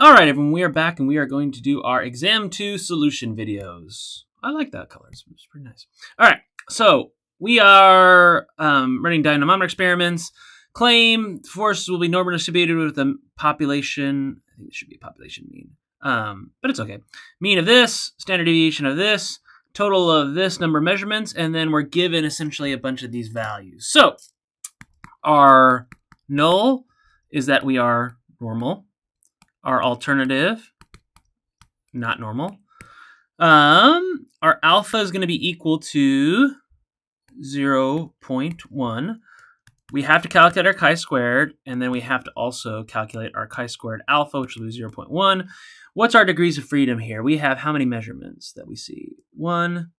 All right, everyone, we are back and we are going to do our exam 2 solution videos. I like that color. It's pretty nice. All right, so we are running dynamometer experiments. Claim forces will be normally distributed with the population. I think it should be a population mean, but it's okay. Mean of this, standard deviation of this, total of this number of measurements, and then we're given essentially a bunch of these values. So our null is that we are normal. Our alternative, not normal. Our alpha is going to be equal to 0.1. We have to calculate our chi-squared, and then we have to also calculate our chi-squared alpha, which will be 0.1. What's our degrees of freedom here? We have how many measurements that we see? 1,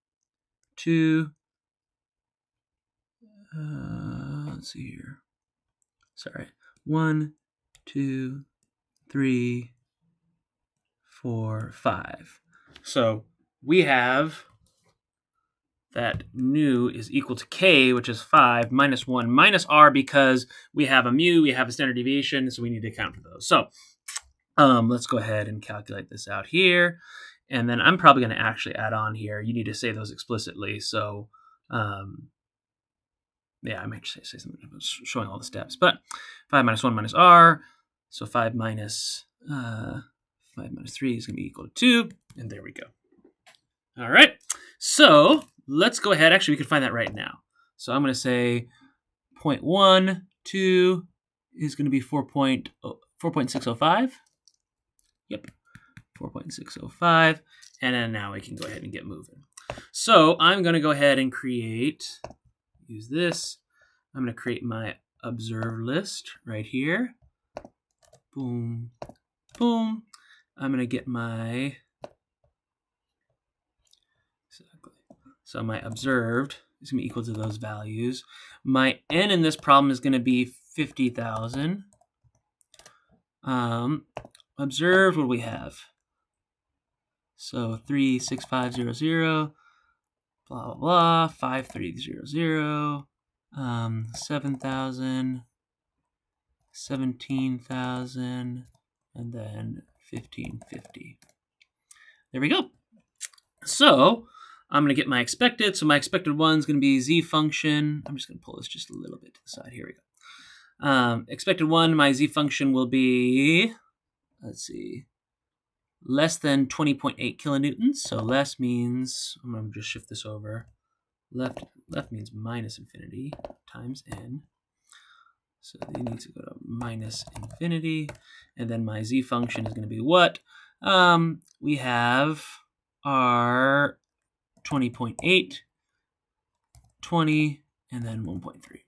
2, let's see here. Sorry. 1, 2, 3, 4, 5. So we have that nu is equal to k, which is 5, minus 1, minus r, because we have a mu, we have a standard deviation, so we need to account for those. So let's go ahead and calculate this out here. And then I'm probably going to actually add on here. You need to say those explicitly. So yeah, I might say something showing all the steps. But 5 minus 1 minus r. So 5 minus 3 is going to be equal to 2. And there we go. All right. So let's go ahead. Actually, we can find that right now. So I'm going to say 0.12 is going to be 4.605. Yep, 4.605. And then now we can go ahead and get moving. So I'm going to go ahead and use this. I'm going to create my observed list right here. Boom, boom. I'm going to get my, so my observed is going to be equal to those values. My n in this problem is going to be 50,000. Observed, what do we have? So 36500, blah, blah, blah, 5300, 7,000, 17,000, and then 1550. There we go. So I'm going to get my expected. So my expected one is going to be z function. I'm just going to pull this just a little bit to the side. Here we go. Expected one, my z function will be, let's see, less than 20.8 kilonewtons. So less means, I'm going to just shift this over. Left means minus infinity times n. So they need to go to minus infinity. And then my z function is going to be what? We have our 20.8, 20, and then 1.3.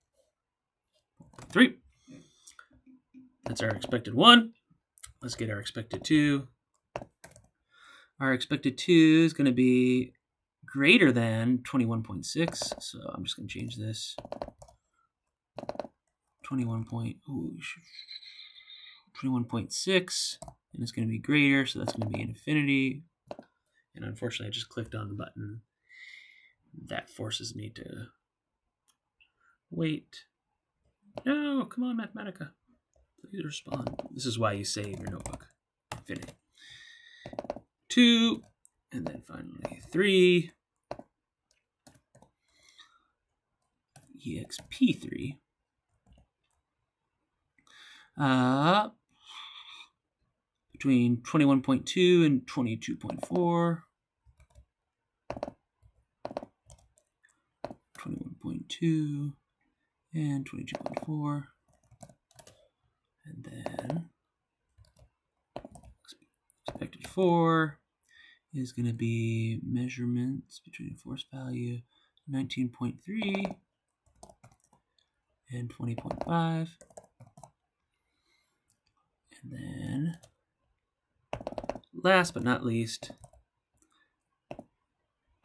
3. That's our expected 1. Let's get our expected 2. Our expected 2 is going to be greater than 21.6. So I'm just going to change this. 21.6, and it's going to be greater, so that's going to be infinity. And unfortunately, I just clicked on the button. That forces me to wait. No, come on, Mathematica. Please respond. This is why you save your notebook. Infinity. 2, and then finally 3. EXP3. Between 21.2 and 22.4. 21.2 and 22.4. And then expected 4 is going to be measurements between force value 19.3 and 20.5. And then, last but not least,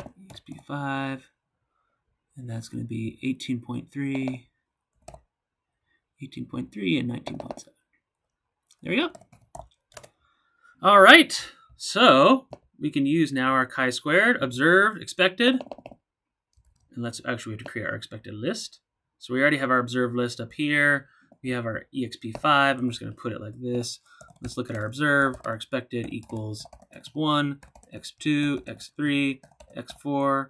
EXP5, and that's going to be 18.3, 18.3, and 19.7. There we go. All right, so we can use now our chi-squared, observed, expected, and let's actually have to create our expected list. So we already have our observed list up here. We have our exp5. I'm just going to put it like this. Let's look at our observe. Our expected equals x1, x2, x3, x4,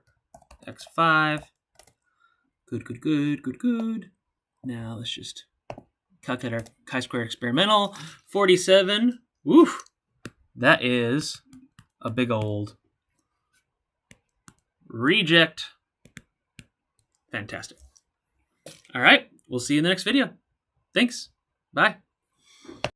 x5. Good. Now let's just calculate our chi-square experimental. 47. Woof. That is a big old reject. Fantastic. All right. We'll see you in the next video. Thanks. Bye.